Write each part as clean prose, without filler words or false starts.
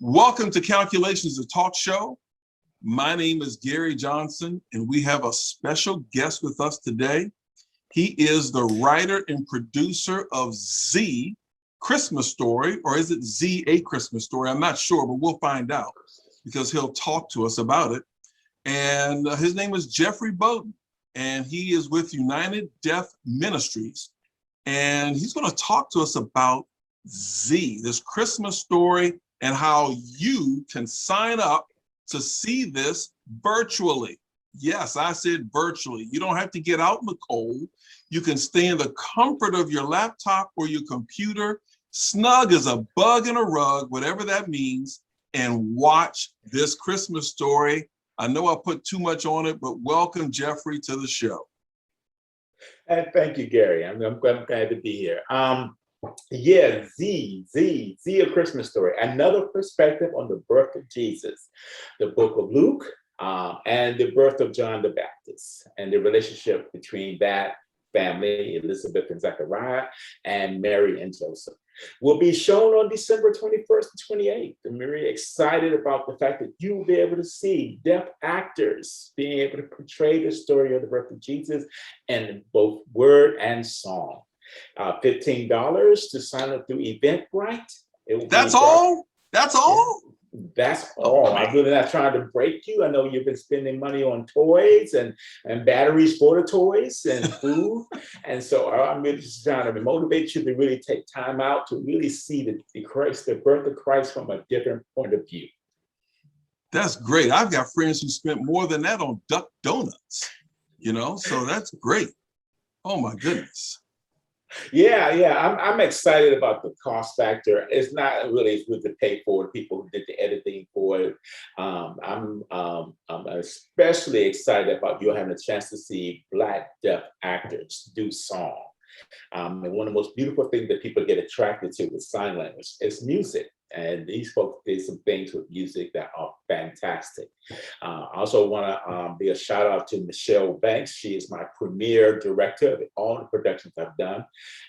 Welcome to Calculations, the talk show. My name is Gary Johnson, and we have a special guest with us today. He is the writer and producer of Z, Christmas Story, or is it Z, A Christmas Story? I'm not sure, but we'll find out because he'll talk to us about it. And his name is Jeffrey Bowden, and he is with United Deaf Ministries. And he's going to talk to us about Z, this Christmas story, and how you can sign up to see this virtually. Yes, I said virtually. You don't have to get out in the cold. You can stay in the comfort of your laptop or your computer, snug as a bug in a rug, whatever that means, and watch this Christmas story. I know I put too much on it, but welcome, Jeffrey, to the show. And thank you, Gary. I'm glad to be here. Yeah, Z, A Christmas Story. Another perspective on the birth of Jesus, the book of Luke, and the birth of John the Baptist, and the relationship between that family, Elizabeth and Zachariah, and Mary and Joseph. Will be shown on December 21st and 28th. I'm very excited about the fact that you will be able to see deaf actors being able to portray the story of the birth of Jesus in both word and song. $15 to sign up through Eventbrite. That's all? That's all? That's all. I'm really not trying to break you. I know you've been spending money on toys and batteries for the toys and food. And so I'm really just trying to motivate you to really take time out to really see the birth of Christ from a different point of view. That's great. I've got friends who spent more than that on duck donuts, so that's great. Oh my goodness. Yeah. I'm excited about the cost factor. It's not really good to pay for the people who did the editing for it. I'm especially excited about you having a chance to see Black deaf actors do song. And one of the most beautiful things that people get attracted to with sign language is music. And these folks did some things with music that are fantastic. I also want to be a shout out to Michelle Banks. She is my premier director of all the productions I've done.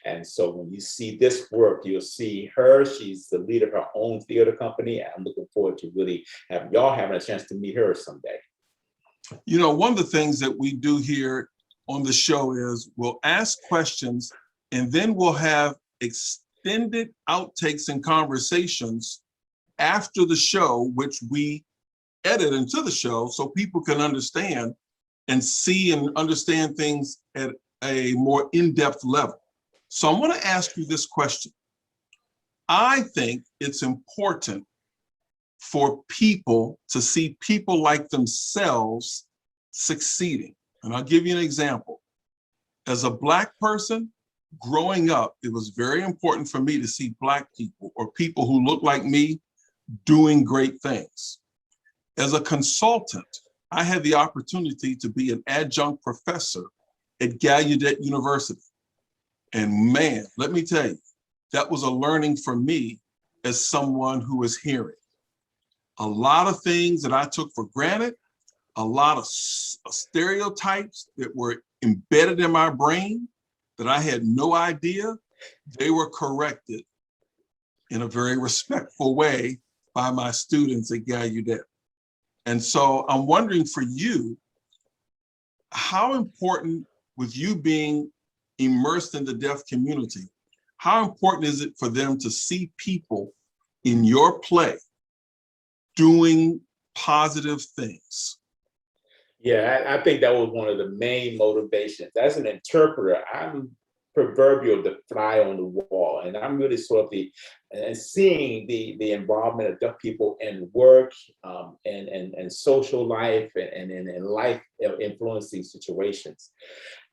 And so when you see this work, you'll see her. She's the leader of her own theater company. And I'm looking forward to really having a chance to meet her someday. One of the things that we do here on the show is we'll ask questions and then we'll have extended outtakes and conversations after the show, which we edit into the show so people can understand and see and understand things at a more in-depth level. So I want to ask you this question. I think it's important for people to see people like themselves succeeding. And I'll give you an example. As a Black person, growing up, it was very important for me to see Black people or people who look like me doing great things. As a consultant, I had the opportunity to be an adjunct professor at Gallaudet University. And man, let me tell you, that was a learning for me as someone who is hearing. A lot of things that I took for granted, a lot of stereotypes that were embedded in my brain that I had no idea, they were corrected in a very respectful way by my students at Gallaudet. And so I'm wondering for you, how important, with you being immersed in the deaf community, how important is it for them to see people in your play doing positive things? Yeah, I think that was one of the main motivations. As an interpreter, I'm proverbial the fly on the wall, and I'm really sort of seeing the involvement of deaf people in work and social life and in life influencing situations.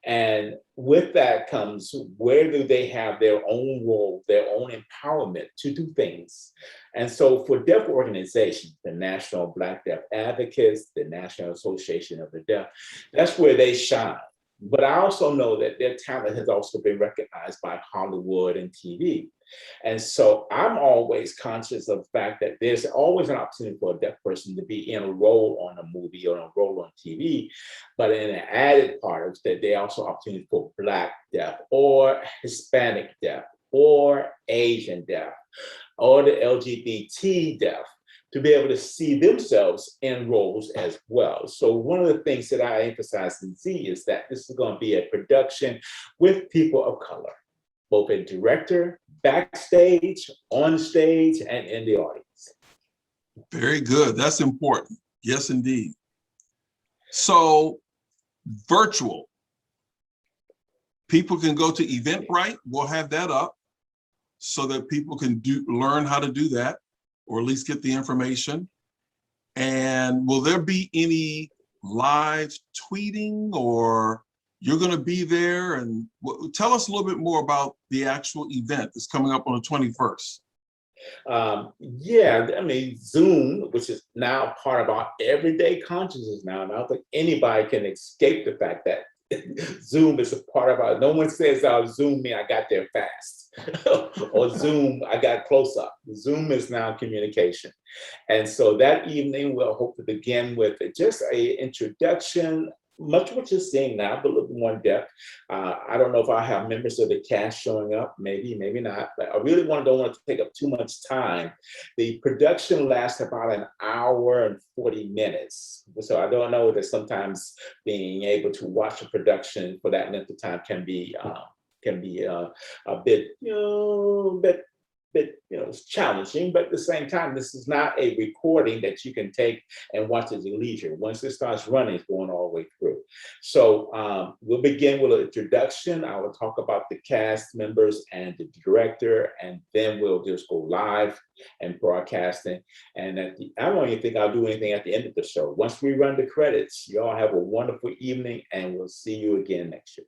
And with that comes, where do they have their own role, their own empowerment to do things? And so for deaf organizations, the National Black Deaf Advocates, the National Association of the Deaf, that's where they shine. But I also know that their talent has also been recognized by Hollywood and TV. And so I'm always conscious of the fact that there's always an opportunity for a deaf person to be in a role on a movie or a role on TV, but in an added part of that, there also opportunity for Black deaf or Hispanic deaf or Asian deaf or the LGBT deaf. to be able to see themselves in roles as well. So one of the things that I emphasize in Z is that this is going to be a production with people of color, both a director, backstage, on stage, and in the audience. Very good. That's important. Yes, indeed. So virtual. People can go to Eventbrite. We'll have that up so that people can learn how to do that, or at least get the information. And will there be any live tweeting, or you're going to be there? And tell us a little bit more about the actual event that's coming up on the 21st. Yeah, I mean, Zoom, which is now part of our everyday consciousness now, and I don't think anybody can escape the fact that Zoom is a part of our, no one says, Zoom me, I got there fast, or Zoom, I got close up. Zoom is now communication. And so that evening, we'll hope to begin with just an introduction, much what you're seeing now, but a little more in depth. I don't know if I have members of the cast showing up, maybe, maybe not. But I really don't want to take up too much time. The production lasts about an hour and 40 minutes. So I don't know that sometimes being able to watch a production for that length of time can be a bit, it's challenging, but at the same time, this is not a recording that you can take and watch at your leisure. Once it starts running, it's going all the way through. So we'll begin with an introduction. I will talk about the cast members and the director, and then we'll just go live and broadcasting. And I don't even think I'll do anything at the end of the show. Once we run the credits, y'all have a wonderful evening, and we'll see you again next year.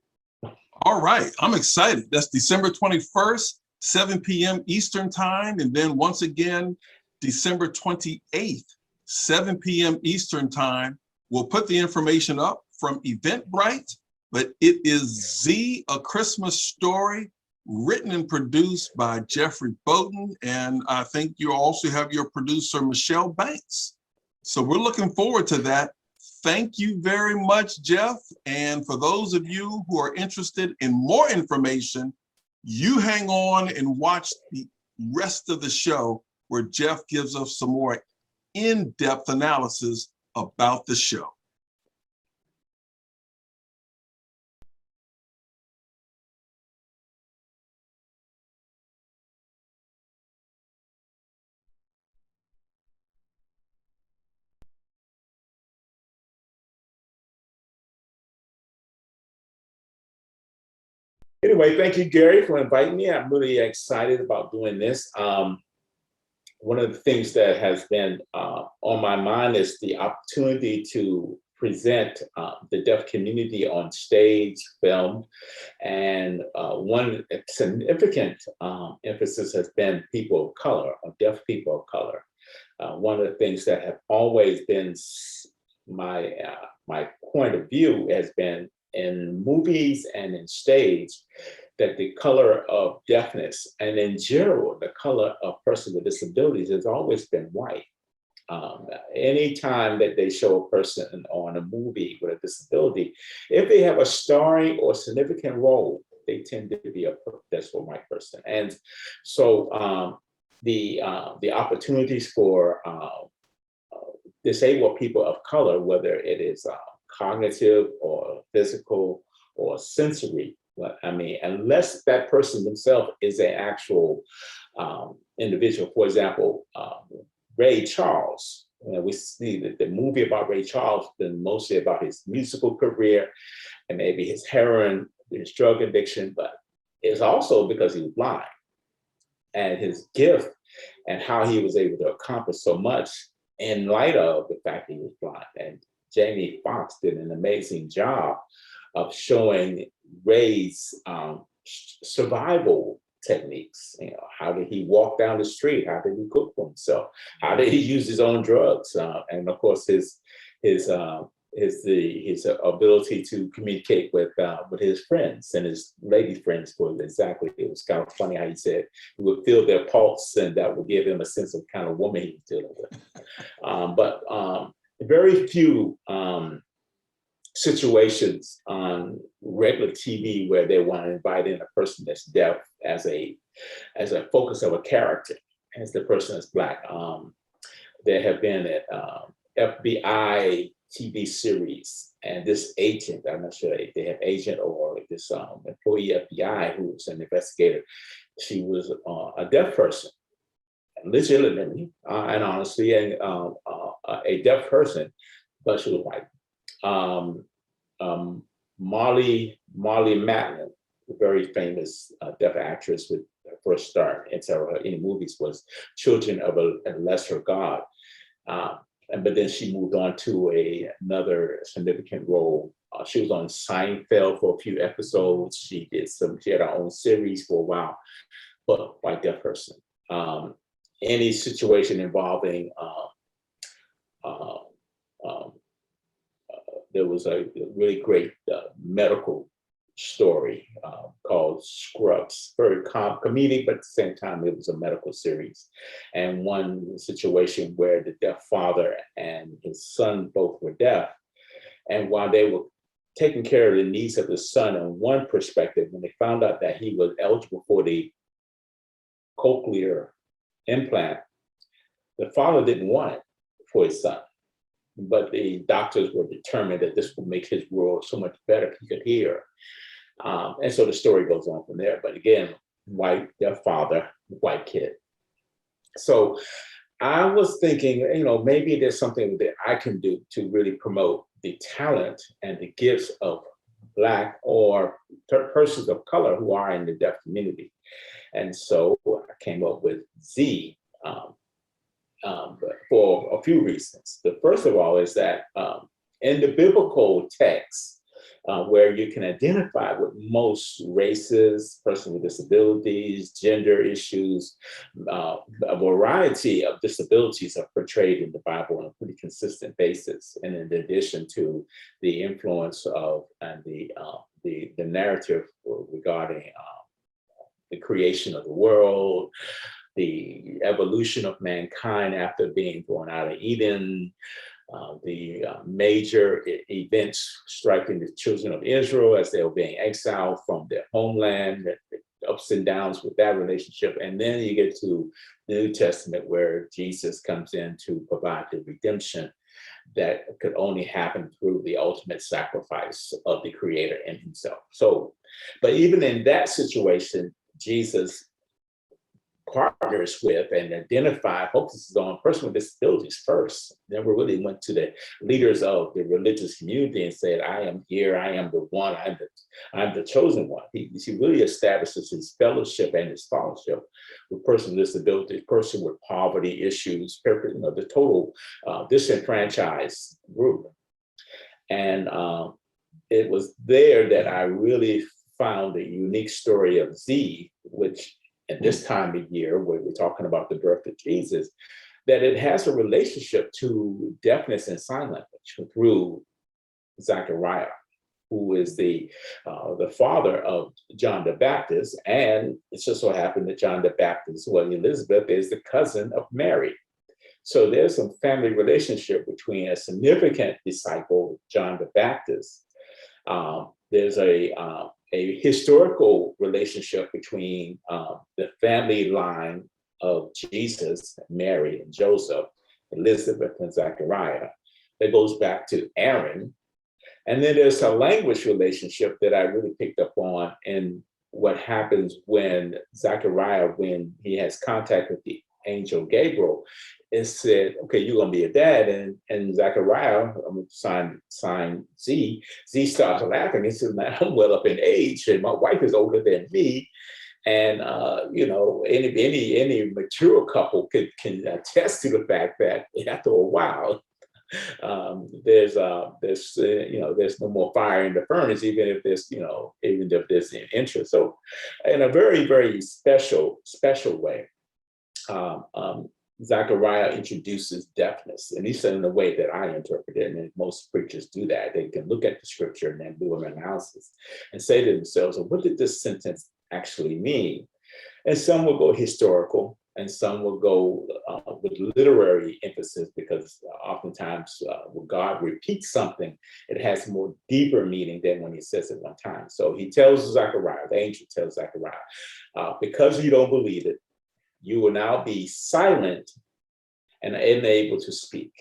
All right, I'm excited. That's December 21st. 7 p.m. Eastern time. And then once again, December 28th, 7 p.m. Eastern time. We'll put the information up from Eventbrite, but it is Z, A Christmas Story, written and produced by Jeffrey Bowden. And I think you also have your producer, Michelle Banks. So we're looking forward to that. Thank you very much, Jeff. And for those of you who are interested in more information, you hang on and watch the rest of the show where Jeff gives us some more in-depth analysis about the show. Anyway, thank you, Gary, for inviting me. I'm really excited about doing this. One of the things that has been on my mind is the opportunity to present the deaf community on stage, film, and one significant emphasis has been people of color, or deaf people of color. One of the things that have always been my point of view has been in movies and in stage, that the color of deafness, and in general, the color of person with disabilities has always been white. Anytime that they show a person on a movie with a disability, if they have a starring or significant role, they tend to be that's a white person. And so the opportunities for disabled people of color, whether it is cognitive or physical or sensory, but I mean, unless that person themselves is an actual individual. For example, Ray Charles, we see that the movie about Ray Charles has been mostly about his musical career and maybe his heroin, his drug addiction, but it's also because he was blind, and his gift and how he was able to accomplish so much in light of the fact that he was blind. And Jamie Foxx did an amazing job of showing Ray's survival techniques. You know, how did he walk down the street? How did he cook for himself? How did he use his own drugs? And of course, his ability to communicate with his friends and his lady friends. Exactly, it was kind of funny how he said he would feel their pulse, and that would give him a sense of kind of woman he was dealing with. But very few situations on regular TV where they want to invite in a person that's deaf as a focus of a character, as the person is Black. there have been an FBI TV series, and this agent, I'm not sure if they have agent or this employee FBI who was an investigator, she was a deaf person, legitimately and honestly, and a deaf person, but she was white. Molly Matlin, a very famous deaf actress with her first start in several movies was Children of a Lesser God. But then she moved on to another significant role. She was on Seinfeld for a few episodes. She had her own series for a while, but white deaf person. Any situation involving there was a really great medical story called Scrubs, very comedic, but at the same time, it was a medical series. And one situation where the deaf father and his son both were deaf. And while they were taking care of the needs of the son in one perspective, when they found out that he was eligible for the cochlear implant, the father didn't want it for his son. But the doctors were determined that this would make his world so much better if he could hear. And so the story goes on from there. But again, white, deaf father, white kid. So I was thinking, maybe there's something that I can do to really promote the talent and the gifts of Black or persons of color who are in the deaf community. And so I came up with Z. For a few reasons. The first of all is that in the biblical text, where you can identify with most races, persons with disabilities, gender issues, a variety of disabilities are portrayed in the Bible on a pretty consistent basis. And in addition to the influence of and the narrative regarding the creation of the world, the evolution of mankind after being born out of Eden, the major events striking the children of Israel as they were being exiled from their homeland, the ups and downs with that relationship. And then you get to the New Testament where Jesus comes in to provide the redemption that could only happen through the ultimate sacrifice of the Creator in himself. So, but even in that situation, Jesus partners with and focuses on personal disabilities first. Never really went to the leaders of the religious community and said, I am here, I am the one, I'm the chosen one. He really establishes his fellowship and his fellowship with persons with disabilities, person with poverty issues, the total disenfranchised group. And it was there that I really found the unique story of Z, which at this time of year, where we're talking about the birth of Jesus, that it has a relationship to deafness and sign language through Zachariah, who is the father of John the Baptist. And it just so happened that John the Baptist, Elizabeth is the cousin of Mary. So there's some family relationship between a significant disciple, John the Baptist. There's a historical relationship between the family line of Jesus, Mary and Joseph, Elizabeth and Zachariah, that goes back to Aaron. And then there's a language relationship that I really picked up on in what happens when Zachariah, when he has contact with the angel Gabriel, and said, okay, you're gonna be a dad. And Zachariah, sign Z starts laughing. He says, man, I'm well up in age and my wife is older than me. And any mature couple can attest to the fact that after a while, there's no more fire in the furnace, even if there's an interest. So in a very, very special way, Zachariah introduces deafness, and he said in the way that I interpret it, and most preachers do that. They can look at the scripture and then do an analysis and say to themselves, well, what did this sentence actually mean? And some will go historical, and some will go with literary emphasis, because oftentimes when God repeats something, it has more deeper meaning than when he says it one time. So he tells Zachariah, the angel tells Zachariah, because you don't believe it, you will now be silent and unable to speak.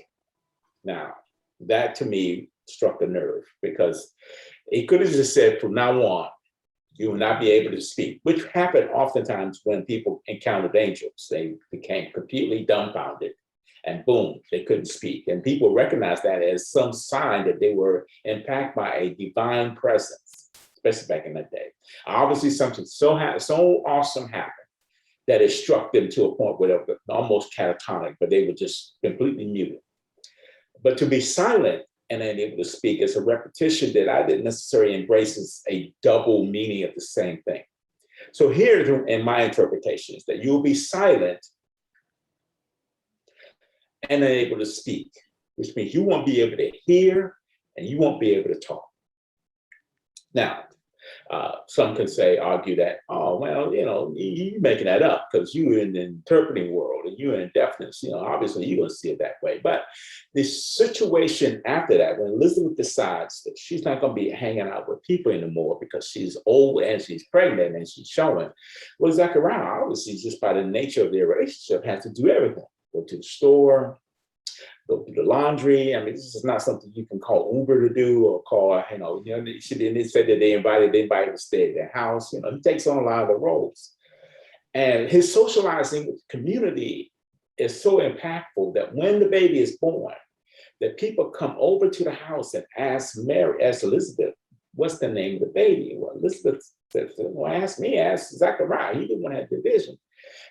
Now, that to me struck a nerve, because he could have just said, from now on, you will not be able to speak, which happened oftentimes when people encountered angels. They became completely dumbfounded, and boom, they couldn't speak. And people recognized that as some sign that they were impacted by a divine presence, especially back in that day. Obviously, something so awesome happened that it struck them to a point where they were almost catatonic, but they were just completely muted. But to be silent and unable to speak is a repetition that I didn't necessarily embrace as a double meaning of the same thing. So here in my interpretation is that you'll be silent and unable to speak, which means you won't be able to hear and you won't be able to talk. Now, some can argue that, oh, well, you're making that up because you're in the interpreting world and you're in deafness. Obviously you're going to see it that way. But the situation after that, when Elizabeth decides that she's not going to be hanging out with people anymore because she's old and she's pregnant and she's showing, well, Zachariah, obviously, just by the nature of their relationship, has to do everything. Go to the store, go to the laundry. I mean, this is not something you can call Uber to do or call, they said that they invited anybody to stay at their house. He takes on a lot of the roles. And his socializing with the community is so impactful that when the baby is born, that people come over to the house and ask Elizabeth, what's the name of the baby? Well, Elizabeth said, well, ask Zachariah. He didn't want to have division.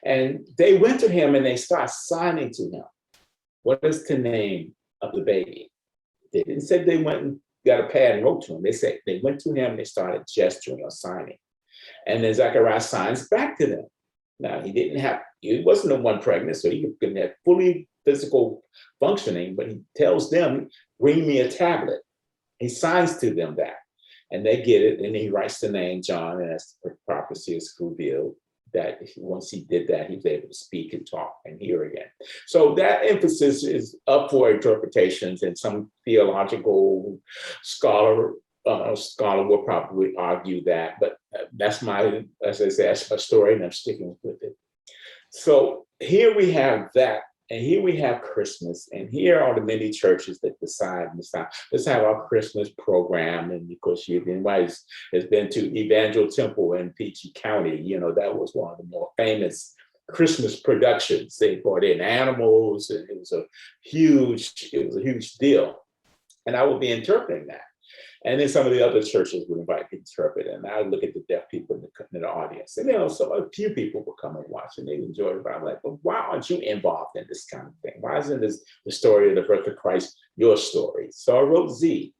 And they went to him and they start signing to him. What is the name of the baby? They didn't say they went and got a pad and wrote to him. They said they went to him and they started gesturing or signing. And then Zachariah signs back to them. Now, he wasn't the one pregnant, so he couldn't have fully physical functioning, but he tells them, bring me a tablet. He signs to them that, and they get it, and he writes the name John, and as the prophecy is revealed, that once he did that, he was able to speak and talk and hear again. So that emphasis is up for interpretations, and some theological scholar will probably argue that, but that's as I say, that's my story, and I'm sticking with it. So here we have that, and here we have Christmas, and here are the many churches that decide let's have our Christmas program. And of course, anybody has been to Evangel Temple in Peachey County, that was one of the more famous Christmas productions. They brought in animals, and it was a huge deal. And I will be interpreting that. And then some of the other churches would invite me to interpret, and I would look at the deaf people in the audience. And so a few people would come and watch, and they enjoyed it. But I'm like, well, why aren't you involved in this kind of thing? Why isn't this the story of the birth of Christ your story? So I wrote Z.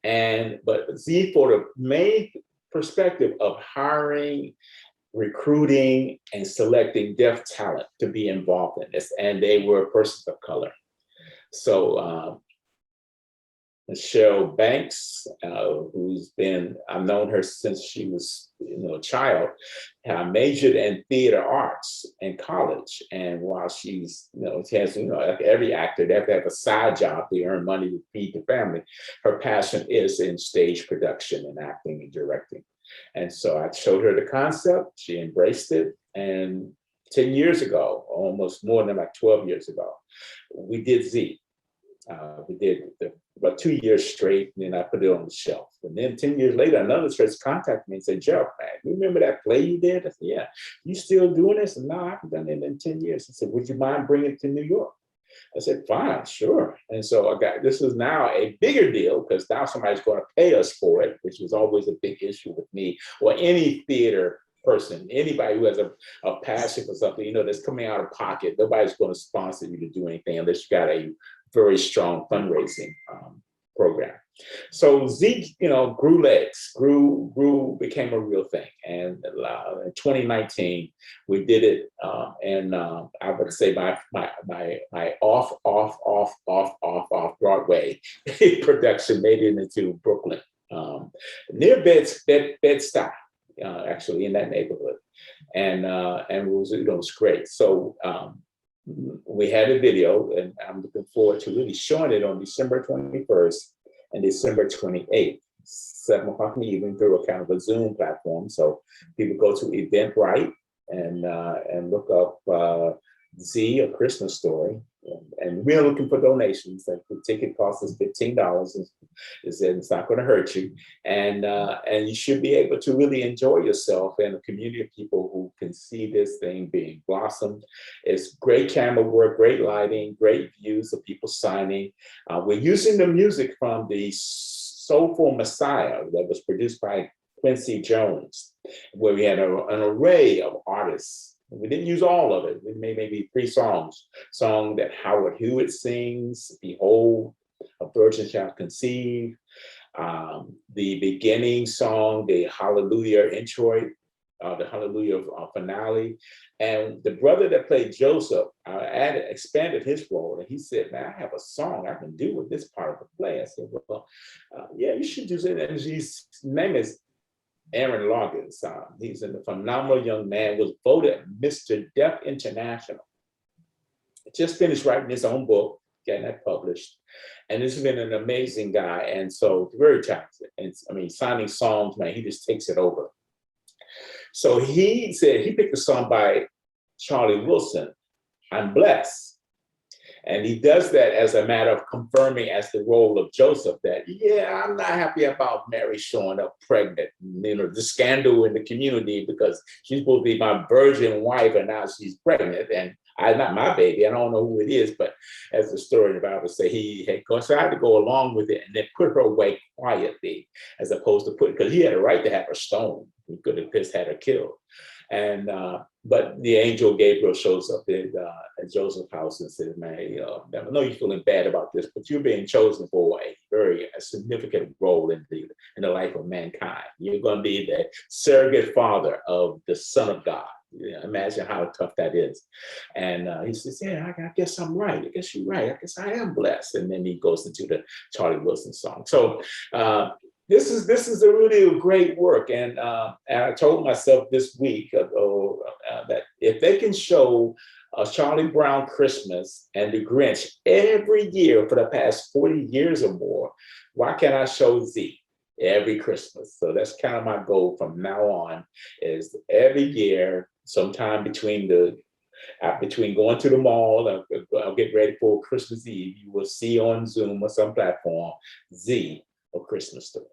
But Z for the main perspective of hiring, recruiting, and selecting deaf talent to be involved in this. And they were persons of color. So Michelle Banks, I've known her since she was a child, majored in theater arts in college. And while she has, like every actor, they have to have a side job to earn money to feed the family. Her passion is in stage production and acting and directing. And so I showed her the concept, she embraced it. And 10 years ago, almost more than like 12 years ago, we did Z. We did about 2 years straight, and then I put it on the shelf. And then 10 years later, another church contacted me and said, Jeff, man, you remember that play you did? I said, yeah. You still doing this? And no, I haven't done it in 10 years. He said, would you mind bringing it to New York? I said, fine, sure. And so this is now a bigger deal because now somebody's going to pay us for it, which was always a big issue with me or any theater person, anybody who has a passion for something, that's coming out of pocket. Nobody's going to sponsor you to do anything unless you got a very strong fundraising program. So Z, grew legs, became a real thing. And in 2019, we did it. And I would say my off Broadway production made it into Brooklyn, near Bed-Stuy, actually in that neighborhood. And it was great. So we had a video, and I'm looking forward to really showing it on December 21st and December 28th, 7 o'clock in the evening through a kind of a Zoom platform. So people go to Eventbrite and look up Z, A Christmas Story. And we're looking for donations. Like the ticket cost us $15. It's not going to hurt you, and you should be able to really enjoy yourself in a community of people who can see this thing being blossomed. It's great camera work, great lighting, great views of people signing. We're using the music from the Soulful Messiah that was produced by Quincy Jones, where we had an array of artists. We didn't use all of it. We made maybe 3 songs. Song that Howard Hewitt sings, Behold, a Virgin Shall Conceive. The beginning song, the Hallelujah Introit, the Hallelujah finale. And the brother that played Joseph expanded his role. And he said, man, I have a song I can do with this part of the play. I said, well, yeah, you should do it. And his name is Aaron Loggins. He's a phenomenal young man, was voted Mr. Deaf International. Just finished writing his own book, getting that published. And this has been an amazing guy. And so very talented. And I mean, signing songs, man, he just takes it over. So he said, he picked a song by Charlie Wilson, I'm Blessed. And he does that as a matter of confirming as the role of Joseph that, yeah, I'm not happy about Mary showing up pregnant. You know, the scandal in the community because she's supposed to be my virgin wife and now she's pregnant. And not my baby, I don't know who it is, but as the story in the Bible say, he had decided to go along with it and then put her away quietly as opposed to because he had a right to have her stoned. He could have just had her killed. And but the angel Gabriel shows up at Joseph's house and says, man, I know you're feeling bad about this, but you're being chosen for a significant role in the life of mankind. You're going to be the surrogate father of the Son of God. Imagine how tough that is. And he says, yeah, I guess I'm right. I guess you're right. I guess I am blessed. And then he goes into the Charlie Wilson song. So this is a really great work. And I told myself this week that if they can show Charlie Brown Christmas and The Grinch every year for the past 40 years or more, why can't I show Z every Christmas? So that's kind of my goal from now on, is every year, sometime between going to the mall, I'll get ready for Christmas Eve, you will see on Zoom or some platform, Z, A Christmas Story.